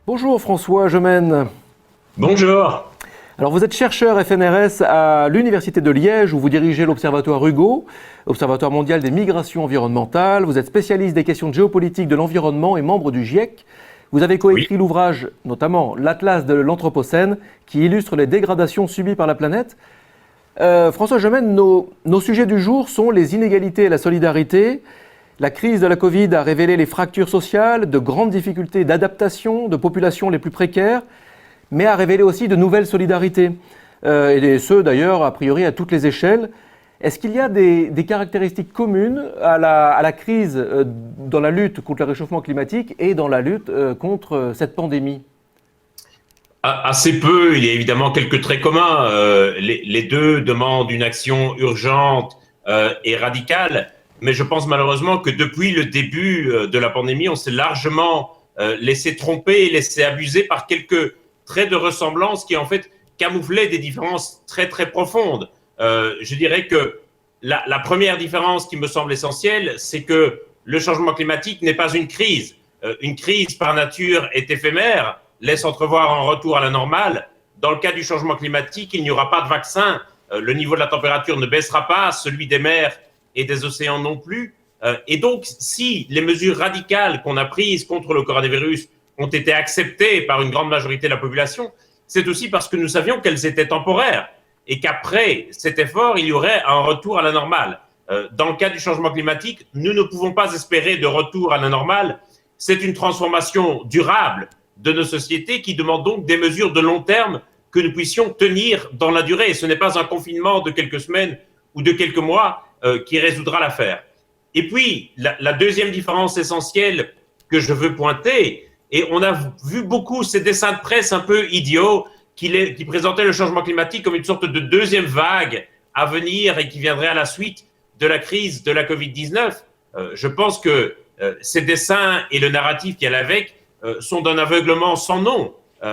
Bonjour François Gemène. Bonjour. Alors vous êtes chercheur FNRS à l'Université de Liège où vous dirigez l'Observatoire Hugo, Observatoire mondial des migrations environnementales. Vous êtes spécialiste des questions de géopolitique de l'environnement et membre du GIEC. Vous avez Oui. coécrit l'ouvrage, notamment l'Atlas de l'Anthropocène, qui illustre les dégradations subies par la planète. François Gemène, nos sujets du jour sont les inégalités et la solidarité. La crise de la Covid a révélé les fractures sociales, de grandes difficultés d'adaptation de populations les plus précaires, mais a révélé aussi de nouvelles solidarités, et ce d'ailleurs a priori à toutes les échelles. Est-ce qu'il y a des caractéristiques communes à la crise dans la lutte contre le réchauffement climatique et dans la lutte contre cette pandémie ? Assez peu, il y a évidemment quelques traits communs. Les deux demandent une action urgente et radicale, mais je pense malheureusement que depuis le début de la pandémie, on s'est largement laissé tromper et laissé abuser par quelques traits de ressemblance qui en fait camouflaient des différences très très profondes. Je dirais que la première différence qui me semble essentielle, c'est que le changement climatique n'est pas une crise. Une crise par nature est éphémère, laisse entrevoir un retour à la normale. Dans le cas du changement climatique, il n'y aura pas de vaccin. Le niveau de la température ne baissera pas, celui des mers et des océans non plus. Et donc, si les mesures radicales qu'on a prises contre le coronavirus ont été acceptées par une grande majorité de la population, c'est aussi parce que nous savions qu'elles étaient temporaires et qu'après cet effort, il y aurait un retour à la normale. Dans le cas du changement climatique, nous ne pouvons pas espérer de retour à la normale. C'est une transformation durable de nos sociétés qui demande donc des mesures de long terme que nous puissions tenir dans la durée. Et ce n'est pas un confinement de quelques semaines ou de quelques mois qui résoudra l'affaire. Et puis, la deuxième différence essentielle que je veux pointer, et on a vu beaucoup ces dessins de presse un peu idiots qui présentaient le changement climatique comme une sorte de deuxième vague à venir et qui viendrait à la suite de la crise de la Covid-19. Je pense que ces dessins et le narratif qui allait avec sont d'un aveuglement sans nom.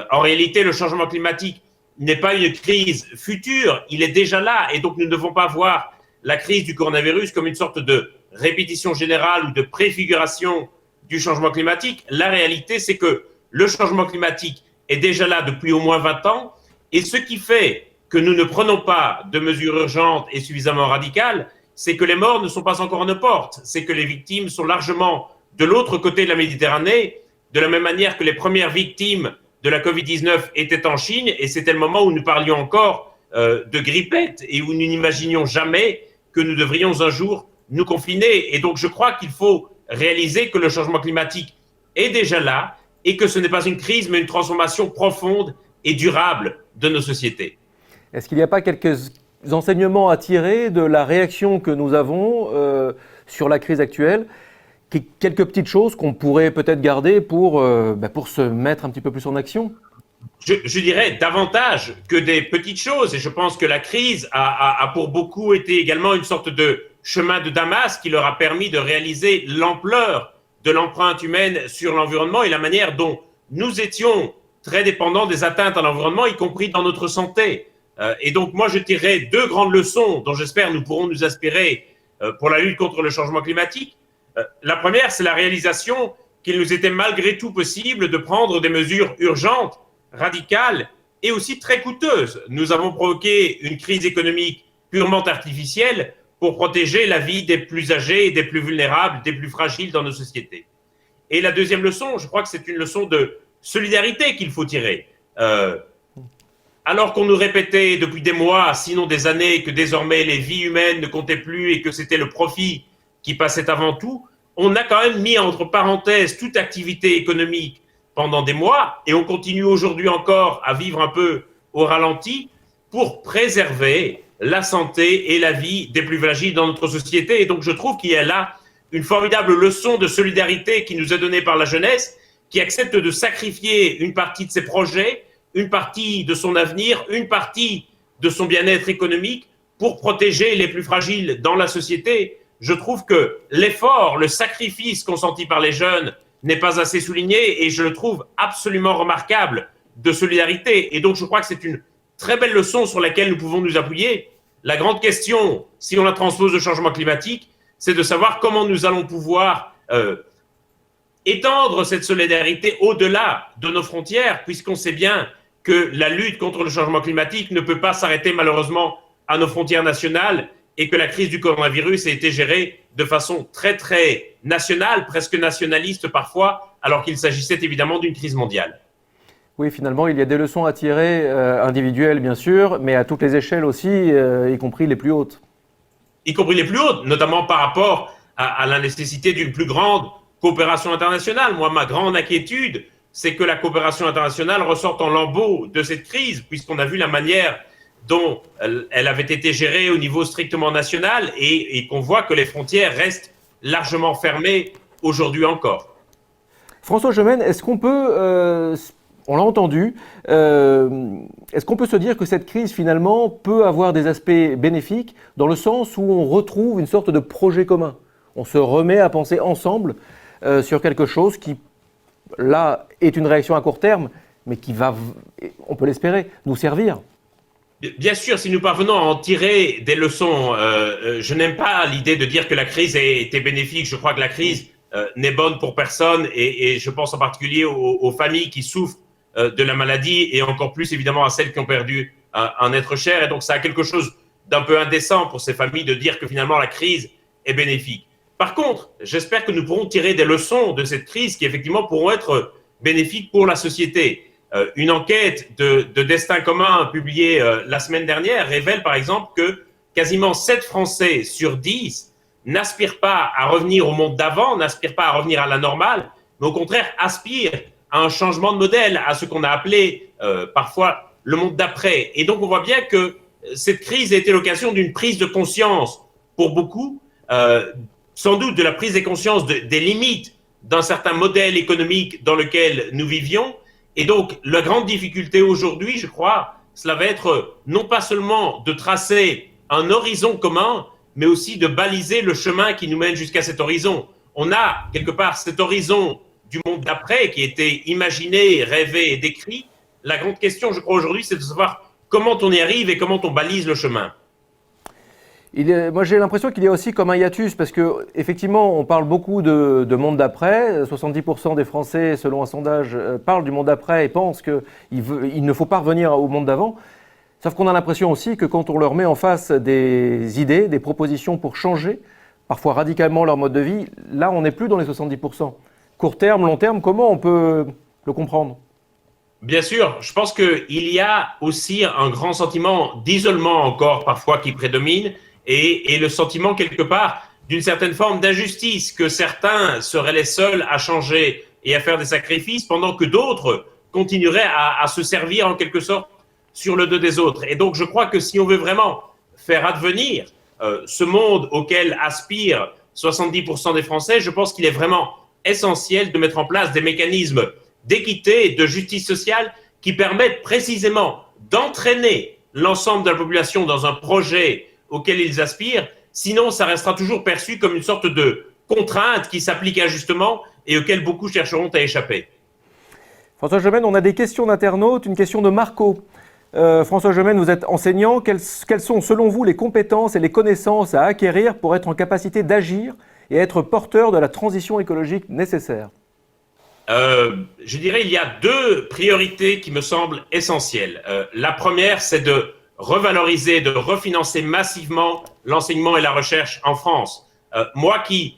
En réalité, le changement climatique n'est pas une crise future, il est déjà là, et donc nous ne devons pas voir la crise du coronavirus comme une sorte de répétition générale ou de préfiguration du changement climatique. La réalité, c'est que le changement climatique est déjà là depuis au moins 20 ans, et ce qui fait que nous ne prenons pas de mesures urgentes et suffisamment radicales, c'est que les morts ne sont pas encore à nos portes, c'est que les victimes sont largement de l'autre côté de la Méditerranée, de la même manière que les premières victimes de la Covid-19 étaient en Chine, et c'était le moment où nous parlions encore de grippette et où nous n'imaginions jamais que nous devrions un jour nous confiner. Et donc je crois qu'il faut réaliser que le changement climatique est déjà là et que ce n'est pas une crise mais une transformation profonde et durable de nos sociétés. Est-ce qu'il n'y a pas quelques enseignements à tirer de la réaction que nous avons sur la crise actuelle ? Quelques petites choses qu'on pourrait peut-être garder pour se mettre un petit peu plus en action ? Je dirais davantage que des petites choses, et je pense que la crise a pour beaucoup été également une sorte de chemin de Damas qui leur a permis de réaliser l'ampleur de l'empreinte humaine sur l'environnement et la manière dont nous étions très dépendants des atteintes à l'environnement, y compris dans notre santé. Et donc moi je tirerai deux grandes leçons dont j'espère nous pourrons nous inspirer pour la lutte contre le changement climatique. La première, c'est la réalisation qu'il nous était malgré tout possible de prendre des mesures urgentes, radicales et aussi très coûteuses. Nous avons provoqué une crise économique purement artificielle pour protéger la vie des plus âgés, des plus vulnérables, des plus fragiles dans nos sociétés. Et la deuxième leçon, je crois que c'est une leçon de solidarité qu'il faut tirer. Alors qu'on nous répétait depuis des mois, sinon des années, que désormais les vies humaines ne comptaient plus et que c'était le profit qui passait avant tout, on a quand même mis entre parenthèses toute activité économique pendant des mois et on continue aujourd'hui encore à vivre un peu au ralenti pour préserver la santé et la vie des plus fragiles dans notre société. Et donc je trouve qu'il y a là une formidable leçon de solidarité qui nous est donnée par la jeunesse, qui accepte de sacrifier une partie de ses projets, une partie de son avenir, une partie de son bien-être économique pour protéger les plus fragiles dans la société. Je trouve que l'effort, le sacrifice consenti par les jeunes n'est pas assez souligné et je le trouve absolument remarquable de solidarité. Et donc je crois que c'est une très belle leçon sur laquelle nous pouvons nous appuyer. La grande question, si on la transpose au changement climatique, c'est de savoir comment nous allons pouvoir étendre cette solidarité au-delà de nos frontières, puisqu'on sait bien que la lutte contre le changement climatique ne peut pas s'arrêter malheureusement à nos frontières nationales et que la crise du coronavirus a été gérée de façon très très nationale, presque nationaliste parfois, alors qu'il s'agissait évidemment d'une crise mondiale. Oui, finalement, il y a des leçons à tirer, individuelles bien sûr, mais à toutes les échelles aussi, y compris les plus hautes. Y compris les plus hautes, notamment par rapport à la nécessité d'une plus grande coopération internationale. Moi, ma grande inquiétude, c'est que la coopération internationale ressorte en lambeaux de cette crise, puisqu'on a vu la manière dont elle avait été gérée au niveau strictement national et qu'on voit que les frontières restent largement fermées aujourd'hui encore. François Gemenne, est-ce qu'on peut, on l'a entendu, est-ce qu'on peut se dire que cette crise finalement peut avoir des aspects bénéfiques dans le sens où on retrouve une sorte de projet commun? On se remet à penser ensemble sur quelque chose qui, là, est une réaction à court terme, mais qui va, on peut l'espérer, nous servir. Bien sûr, si nous parvenons à en tirer des leçons, je n'aime pas l'idée de dire que la crise était bénéfique. Je crois que la crise n'est bonne pour personne et je pense en particulier aux familles qui souffrent de la maladie et encore plus évidemment à celles qui ont perdu un être cher. Et donc ça a quelque chose d'un peu indécent pour ces familles de dire que finalement la crise est bénéfique. Par contre, j'espère que nous pourrons tirer des leçons de cette crise qui effectivement pourront être bénéfiques pour la société. Une enquête de Destin commun publiée la semaine dernière révèle par exemple que quasiment 7 Français sur 10 n'aspirent pas à revenir au monde d'avant, n'aspirent pas à revenir à la normale, mais au contraire aspirent à un changement de modèle, à ce qu'on a appelé parfois le monde d'après. Et donc on voit bien que cette crise a été l'occasion d'une prise de conscience pour beaucoup, sans doute de la prise de conscience des limites d'un certain modèle économique dans lequel nous vivions. Et donc, la grande difficulté aujourd'hui, je crois, cela va être non pas seulement de tracer un horizon commun, mais aussi de baliser le chemin qui nous mène jusqu'à cet horizon. On a, quelque part, cet horizon du monde d'après qui a été imaginé, rêvé et décrit. La grande question, je crois, aujourd'hui, c'est de savoir comment on y arrive et comment on balise le chemin. Moi, j'ai l'impression qu'il y a aussi comme un hiatus, parce qu'effectivement, on parle beaucoup de monde d'après. 70% des Français, selon un sondage, parlent du monde d'après et pensent qu'il ne faut pas revenir au monde d'avant. Sauf qu'on a l'impression aussi que quand on leur met en face des idées, des propositions pour changer, parfois radicalement leur mode de vie, là, on n'est plus dans les 70%. Court terme, long terme, comment on peut le comprendre ? Bien sûr, je pense qu'il y a aussi un grand sentiment d'isolement encore parfois qui prédomine et le sentiment quelque part d'une certaine forme d'injustice, que certains seraient les seuls à changer et à faire des sacrifices pendant que d'autres continueraient à se servir en quelque sorte sur le dos des autres. Et donc je crois que si on veut vraiment faire advenir ce monde auquel aspirent 70% des Français, je pense qu'il est vraiment essentiel de mettre en place des mécanismes d'équité et de justice sociale qui permettent précisément d'entraîner l'ensemble de la population dans un projet auquel ils aspirent. Sinon, ça restera toujours perçu comme une sorte de contrainte qui s'applique injustement et auquel beaucoup chercheront à échapper. François Gemenne, on a des questions d'internautes. Une question de Marco. François Gemenne, vous êtes enseignant. Quelles sont, selon vous, les compétences et les connaissances à acquérir pour être en capacité d'agir et être porteur de la transition écologique nécessaire ? Je dirais qu'il y a 2 priorités qui me semblent essentielles. La première, c'est de revaloriser, de refinancer massivement l'enseignement et la recherche en France. Moi qui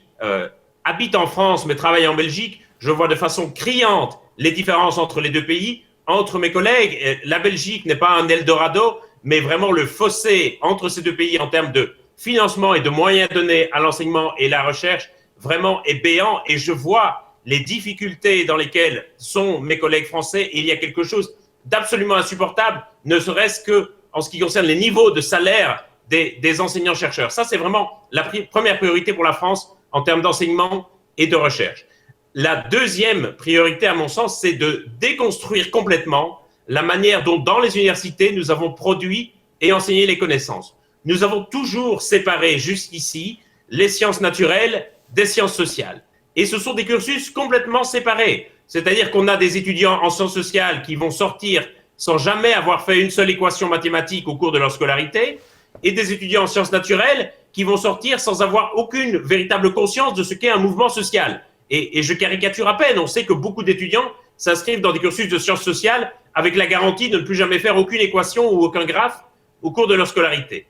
habite en France mais travaille en Belgique, je vois de façon criante les différences entre les 2 pays, entre mes collègues. La Belgique n'est pas un Eldorado, mais vraiment le fossé entre ces 2 pays en termes de financement et de moyens donnés à l'enseignement et la recherche vraiment est béant, et je vois les difficultés dans lesquelles sont mes collègues français, et il y a quelque chose d'absolument insupportable, ne serait-ce que en ce qui concerne les niveaux de salaire des enseignants-chercheurs. Ça, c'est vraiment la première priorité pour la France en termes d'enseignement et de recherche. La deuxième priorité, à mon sens, c'est de déconstruire complètement la manière dont, dans les universités, nous avons produit et enseigné les connaissances. Nous avons toujours séparé jusqu'ici les sciences naturelles des sciences sociales. Et ce sont des cursus complètement séparés. C'est-à-dire qu'on a des étudiants en sciences sociales qui vont sortir sans jamais avoir fait une seule équation mathématique au cours de leur scolarité, et des étudiants en sciences naturelles qui vont sortir sans avoir aucune véritable conscience de ce qu'est un mouvement social. Et je caricature à peine. On sait que beaucoup d'étudiants s'inscrivent dans des cursus de sciences sociales avec la garantie de ne plus jamais faire aucune équation ou aucun graphe au cours de leur scolarité.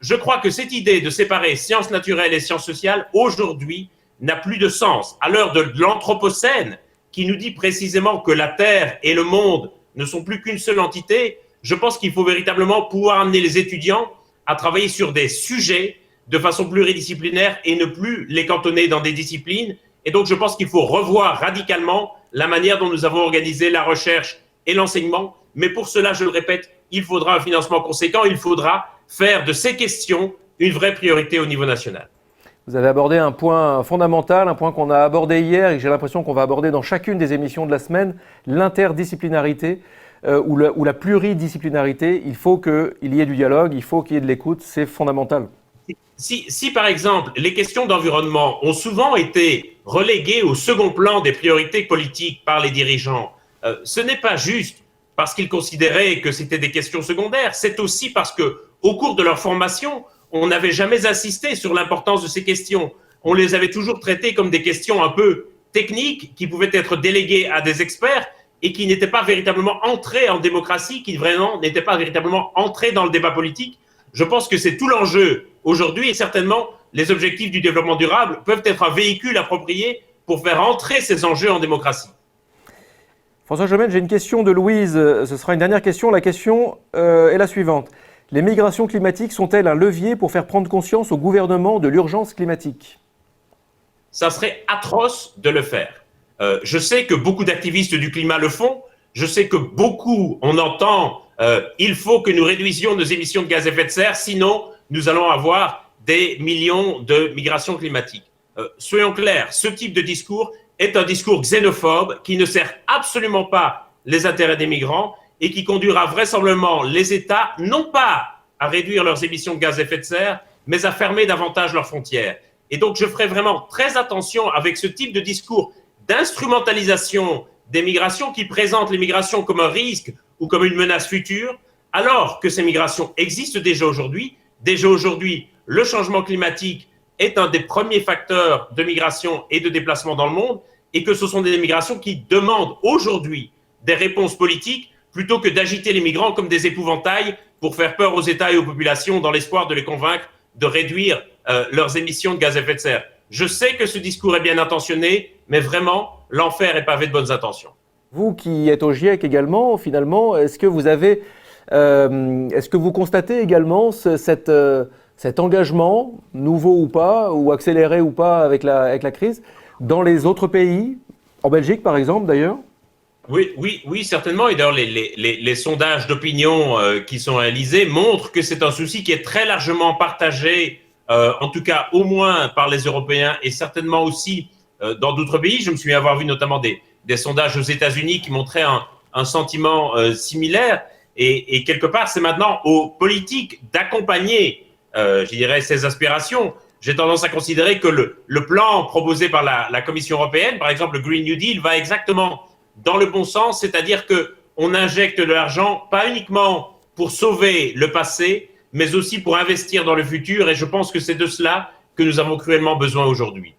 Je crois que cette idée de séparer sciences naturelles et sciences sociales, aujourd'hui, n'a plus de sens. À l'heure de l'Anthropocène, qui nous dit précisément que la Terre et le monde ne sont plus qu'une seule entité, je pense qu'il faut véritablement pouvoir amener les étudiants à travailler sur des sujets de façon pluridisciplinaire et ne plus les cantonner dans des disciplines. Et donc, je pense qu'il faut revoir radicalement la manière dont nous avons organisé la recherche et l'enseignement. Mais pour cela, je le répète, il faudra un financement conséquent, il faudra faire de ces questions une vraie priorité au niveau national. Vous avez abordé un point fondamental, un point qu'on a abordé hier et que j'ai l'impression qu'on va aborder dans chacune des émissions de la semaine, l'interdisciplinarité ou la pluridisciplinarité. Il faut qu'il y ait du dialogue, il faut qu'il y ait de l'écoute, c'est fondamental. Si, par exemple, les questions d'environnement ont souvent été reléguées au second plan des priorités politiques par les dirigeants, ce n'est pas juste parce qu'ils considéraient que c'était des questions secondaires, c'est aussi parce que, au cours de leur formation, on n'avait jamais insisté sur l'importance de ces questions. On les avait toujours traitées comme des questions un peu techniques qui pouvaient être déléguées à des experts et qui n'étaient pas véritablement entrées en démocratie, qui vraiment n'étaient pas véritablement entrées dans le débat politique. Je pense que c'est tout l'enjeu aujourd'hui et certainement les objectifs du développement durable peuvent être un véhicule approprié pour faire entrer ces enjeux en démocratie. François Gemène, j'ai une question de Louise. Ce sera une dernière question. La question est la suivante. Les migrations climatiques sont-elles un levier pour faire prendre conscience au gouvernement de l'urgence climatique ? Ça serait atroce de le faire. Je sais que beaucoup d'activistes du climat le font. Je sais que beaucoup, on entend, il faut que nous réduisions nos émissions de gaz à effet de serre, sinon nous allons avoir des millions de migrations climatiques. Soyons clairs, ce type de discours est un discours xénophobe qui ne sert absolument pas les intérêts des migrants et qui conduira vraisemblablement les États, non pas à réduire leurs émissions de gaz à effet de serre, mais à fermer davantage leurs frontières. Et donc, je ferai vraiment très attention avec ce type de discours d'instrumentalisation des migrations qui présentent les migrations comme un risque ou comme une menace future, alors que ces migrations existent déjà aujourd'hui. Déjà aujourd'hui, le changement climatique est un des premiers facteurs de migration et de déplacement dans le monde, et que ce sont des migrations qui demandent aujourd'hui des réponses politiques plutôt que d'agiter les migrants comme des épouvantails pour faire peur aux États et aux populations dans l'espoir de les convaincre de réduire leurs émissions de gaz à effet de serre. Je sais que ce discours est bien intentionné, mais vraiment, l'enfer est pavé de bonnes intentions. Vous qui êtes au GIEC également, finalement, est-ce que vous constatez également cet engagement, nouveau ou pas, ou accéléré ou pas avec la crise, dans les autres pays, en Belgique par exemple d'ailleurs ? Oui, certainement. Et d'ailleurs, les sondages d'opinion qui sont réalisés montrent que c'est un souci qui est très largement partagé, en tout cas au moins par les Européens et certainement aussi dans d'autres pays. Je me souviens avoir vu notamment des sondages aux États-Unis qui montraient un sentiment similaire. Et quelque part, c'est maintenant aux politiques d'accompagner, je dirais, ces aspirations. J'ai tendance à considérer que le plan proposé par la Commission européenne, par exemple le Green New Deal, va exactement dans le bon sens, c'est-à-dire qu'on injecte de l'argent, pas uniquement pour sauver le passé, mais aussi pour investir dans le futur. Et je pense que c'est de cela que nous avons cruellement besoin aujourd'hui.